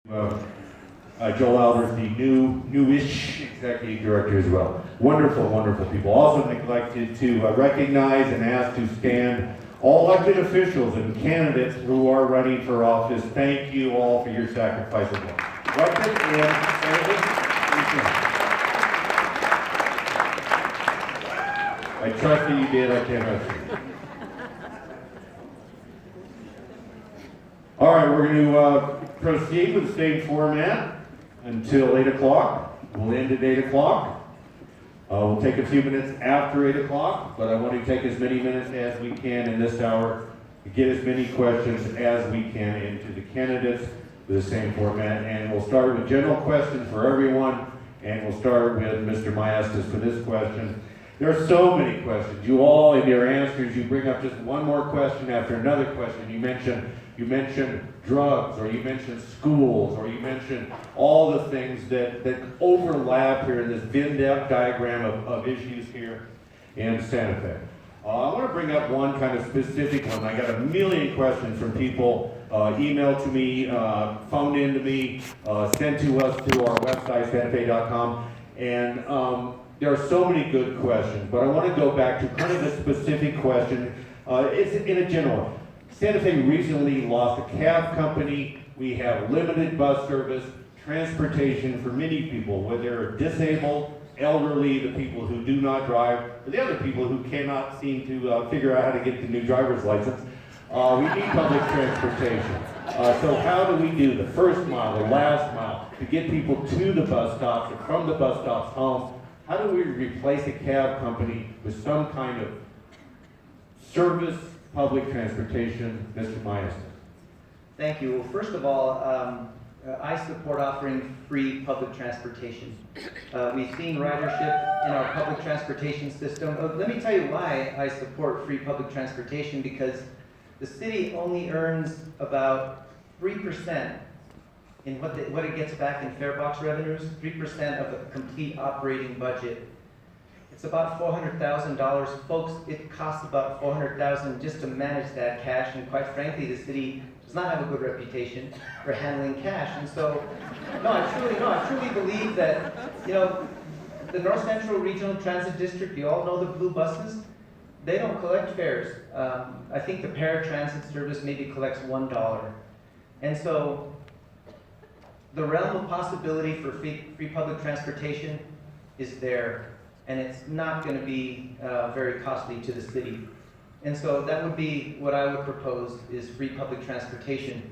Joel Albers, the newish executive director as well. Wonderful, wonderful people. Also neglected to recognize and ask to stand all elected officials and candidates who are running for office. Thank you all for your sacrifice as well. Elected and I trust that you did. I can't answer. All right, we're going to proceed with the same format until 8 o'clock. We'll end at 8 o'clock. We'll take a few minutes after 8 o'clock, but I want to take as many minutes as we can in this hour to get as many questions as we can into the candidates with the same format. And we'll start with general questions for everyone, and we'll start with Mr. Maestas for this question. There are so many questions. You all, in your answers, you bring up just one more question after another question. You mentioned drugs, or you mentioned schools, or you mentioned all the things that overlap here in this Venn diagram of issues here in Santa Fe. I want to bring up one kind of specific one. I got a million questions from people, emailed to me, phoned in to me, sent to us through our website, santafe.com, and there are so many good questions, but I want to go back to kind of a specific question. It's in a general. Santa Fe recently lost a cab company. We have limited bus service, transportation for many people, whether disabled, elderly, the people who do not drive, or the other people who cannot seem to figure out how to get the new driver's license. We need public transportation. So how do we do the first mile, the last mile, to get people to the bus stops or from the bus stops home? How do we replace a cab company with some kind of service, public transportation? Mr. Maestas. Thank you. Well, first of all, I support offering free public transportation. We've seen ridership in our public transportation system. Let me tell you why I support free public transportation, because the city only earns about 3% in what it gets back in fare box revenues, 3% of the complete operating budget. It's about $400,000. Folks, it costs about $400,000 just to manage that cash, and quite frankly, the city does not have a good reputation for handling cash. And so, I truly believe that, the North Central Regional Transit District, you all know the blue buses, they don't collect fares. I think the paratransit service maybe collects $1. And so, the realm of possibility for free public transportation is there, and it's not going to be very costly to the city. And so that would be what I would propose, is free public transportation.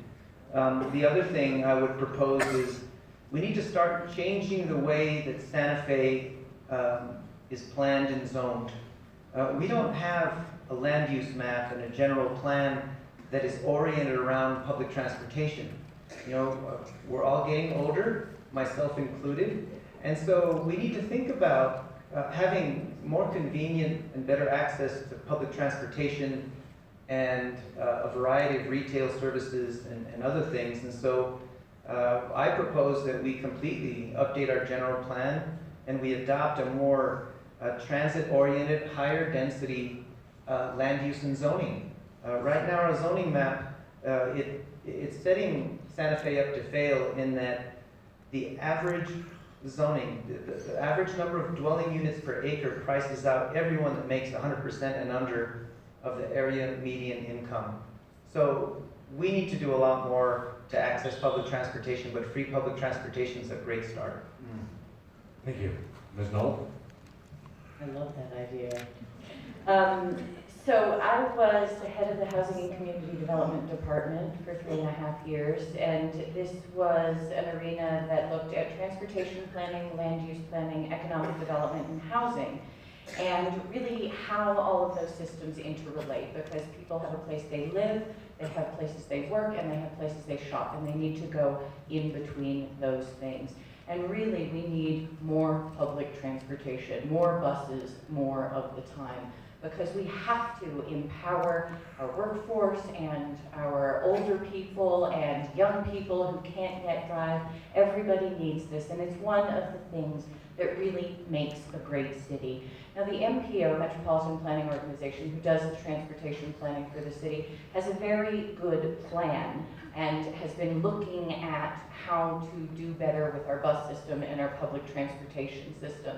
The other thing I would propose is we need to start changing the way that Santa Fe is planned and zoned. We don't have a land use map and a general plan that is oriented around public transportation. We're all getting older, myself included, and so we need to think about having more convenient and better access to public transportation and a variety of retail services and other things. And so I propose that we completely update our general plan and we adopt a more transit-oriented, higher density land use and zoning. Right now our zoning map, it's setting Santa Fe up to fail in that the average zoning, the average number of dwelling units per acre prices out everyone that makes 100% and under of the area median income. So we need to do a lot more to access public transportation, but free public transportation is a great start. Thank you. Ms. Knoll? I love that idea. So I was the head of the Housing and Community Development Department for 3.5 years, and this was an arena that looked at transportation planning, land use planning, economic development, and housing, and really how all of those systems interrelate, because people have a place they live, they have places they work, and they have places they shop, and they need to go in between those things. And really, we need more public transportation, more buses, more of the time, because we have to empower our workforce and our older people and young people who can't yet drive. Everybody needs this, and it's one of the things that really makes a great city. Now, the MPO, Metropolitan Planning Organization, who does the transportation planning for the city, has a very good plan and has been looking at how to do better with our bus system and our public transportation system.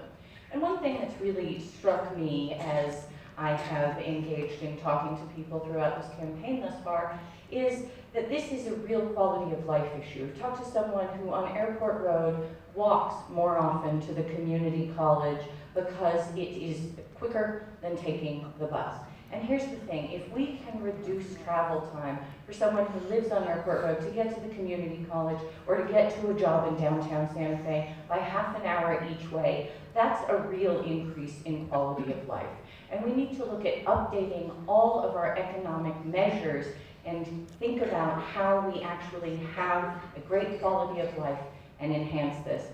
And one thing that's really struck me as I have engaged in talking to people throughout this campaign thus far is that this is a real quality of life issue. I've talked to someone who on Airport Road walks more often to the community college because it is quicker than taking the bus. And here's the thing, if we can reduce travel time for someone who lives on Airport Road to get to the community college or to get to a job in downtown Santa Fe by half an hour each way, that's a real increase in quality of life. And we need to look at updating all of our economic measures and think about how we actually have a great quality of life and enhance this.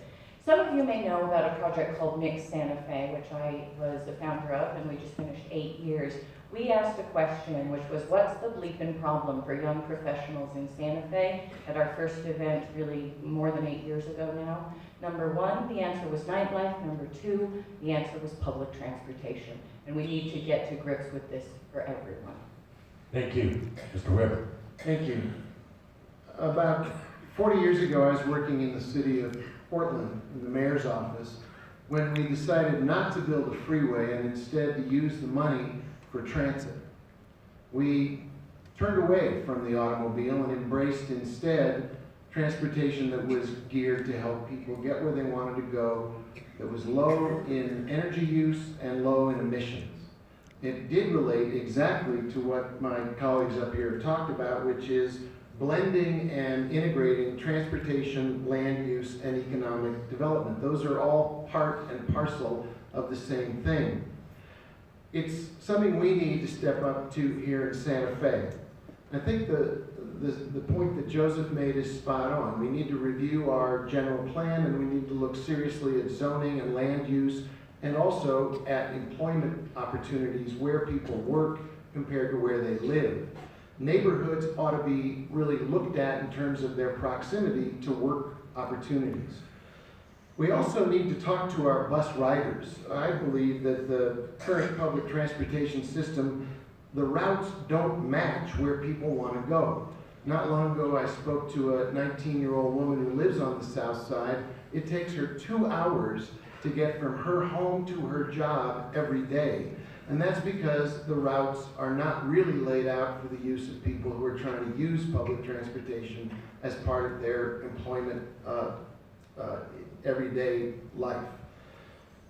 Some of you may know about a project called Mix Santa Fe, which I was the founder of, and we just finished 8 years. We asked a question, which was, what's the bleeping problem for young professionals in Santa Fe? At our first event, really more than 8 years ago now. Number one, the answer was nightlife. Number two, the answer was public transportation. And we need to get to grips with this for everyone. Thank you. Mr. Weber. Thank you. About 40 years ago, I was working in the city of Portland, in the mayor's office, when we decided not to build a freeway and instead to use the money for transit. We turned away from the automobile and embraced instead transportation that was geared to help people get where they wanted to go, that was low in energy use and low in emissions. It did relate exactly to what my colleagues up here have talked about, which is blending and integrating transportation, land use, and economic development. Those are all part and parcel of the same thing. It's something we need to step up to here in Santa Fe. I think the point that Joseph made is spot on. We need to review our general plan, and we need to look seriously at zoning and land use, and also at employment opportunities where people work compared to where they live. Neighborhoods ought to be really looked at in terms of their proximity to work opportunities. We also need to talk to our bus riders. I believe that the current public transportation system, the routes don't match where people want to go. Not long ago, I spoke to a 19-year-old woman who lives on the south side. It takes her 2 hours to get from her home to her job every day. And that's because the routes are not really laid out for the use of people who are trying to use public transportation as part of their employment everyday life.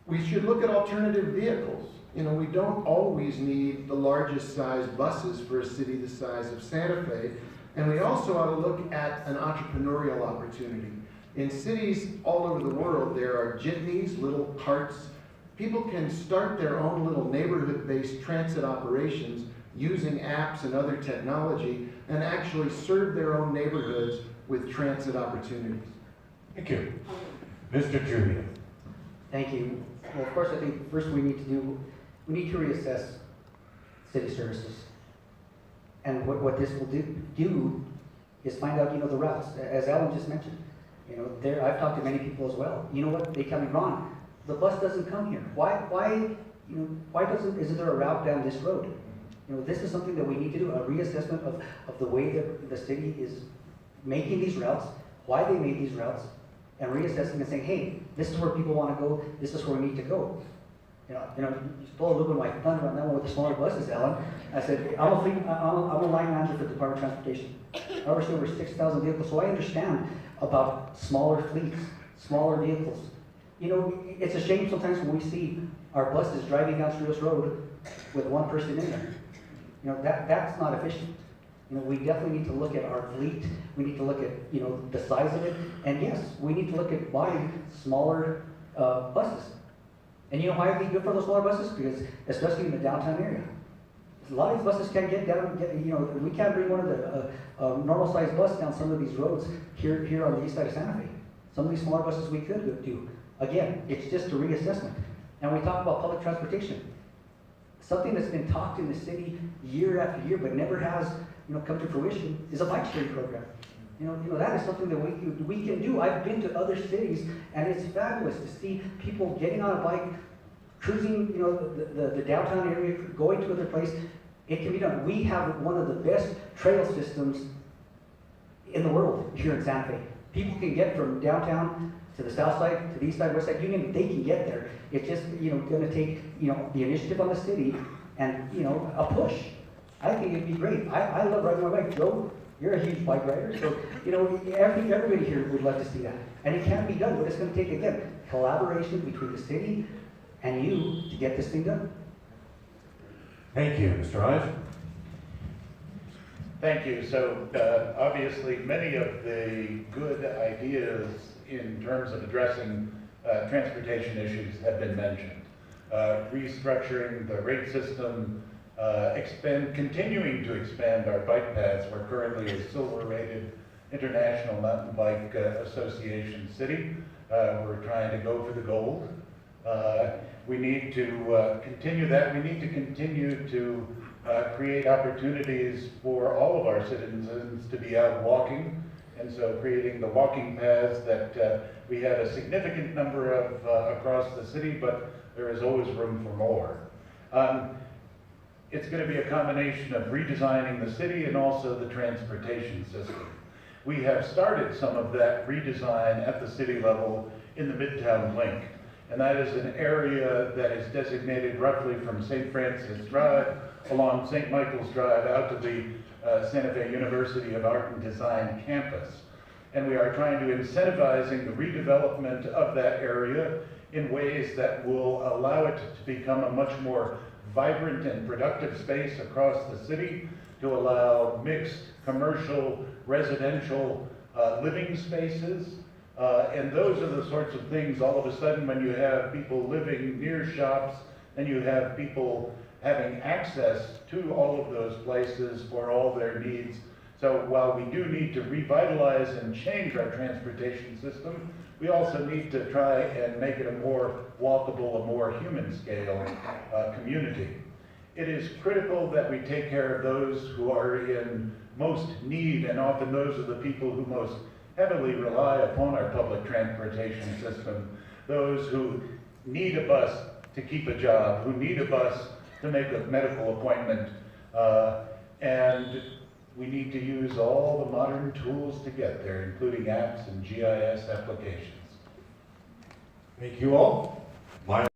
We should look at alternative vehicles. You know, we don't always need the largest size buses for a city the size of Santa Fe, and we also ought to look at an entrepreneurial opportunity. In cities all over the world, there are jitneys, little carts. People can start their own little neighborhood-based transit operations using apps and other technology and actually serve their own neighborhoods with transit opportunities. Thank you. Mr. Trivia. Thank you. Well, of course, I think first we need to reassess city services. And what this will do is find out, the routes. As Alan just mentioned, I've talked to many people as well. You know what? They tell me, Ron, the bus doesn't come here. Why isn't there a route down this road? This is something that we need to do, a reassessment of the way that the city is making these routes, why they made these routes, and reassessing and saying, hey, this is where people want to go, this is where we need to go. You stole a little bit of my thunder on that one with the smaller buses, Alan. I said, I'm a line manager for the Department of Transportation. I oversee over 6,000 vehicles, so I understand about smaller fleets, smaller vehicles. It's a shame sometimes when we see our buses driving down Cerritos Road with one person in there. That's not efficient. We definitely need to look at our fleet. We need to look at, the size of it. And yes, we need to look at buying smaller buses. And you know why it'd be good for those smaller buses? Because, especially in the downtown area, a lot of these buses can't get down, we can't bring one of the normal-sized bus down some of these roads here on the east side of Santa Fe. Some of these smaller buses we could do. Again, it's just a reassessment. And we talk about public transportation. Something that's been talked in the city year after year, but never has, come to fruition, is a bike sharing program. That is something that we can do. I've been to other cities, and it's fabulous to see people getting on a bike, cruising, the downtown area, going to other place. It can be done. We have one of the best trail systems in the world here in Santa Fe. People can get from downtown to the south side, to the east side, west side, you name it, they can get there. It's just, gonna take, the initiative on the city and, a push. I think it'd be great. I love riding my bike. Joe, you're a huge bike rider, so, everybody here would love to see that. And it can be done, but it's gonna take, again, collaboration between the city and you to get this thing done. Thank you, Mr. Ives. Thank you. So obviously, many of the good ideas in terms of addressing transportation issues have been mentioned. Restructuring the rate system, continuing to expand our bike paths. We're currently a silver-rated International Mountain Bike Association city. We're trying to go for the gold. We need to continue that. We need to continue to create opportunities for all of our citizens to be out walking, and so creating the walking paths that we have a significant number of across the city, but there is always room for more. It's going to be a combination of redesigning the city and also the transportation system. We have started some of that redesign at the city level in the Midtown Link, and that is an area that is designated roughly from St. Francis Drive along St. Michael's Drive out to the Santa Fe University of Art and Design campus. And we are trying to incentivizing the redevelopment of that area in ways that will allow it to become a much more vibrant and productive space across the city, to allow mixed commercial, residential living spaces. And those are the sorts of things, all of a sudden, when you have people living near shops, and you have people having access to all of those places for all their needs. So while we do need to revitalize and change our transportation system, we also need to try and make it a more walkable, a more human scale community. It is critical that we take care of those who are in most need, and often those are the people who most heavily rely upon our public transportation system. Those who need a bus to keep a job, who need a bus to make a medical appointment, and we need to use all the modern tools to get there, including apps and GIS applications. Thank you all.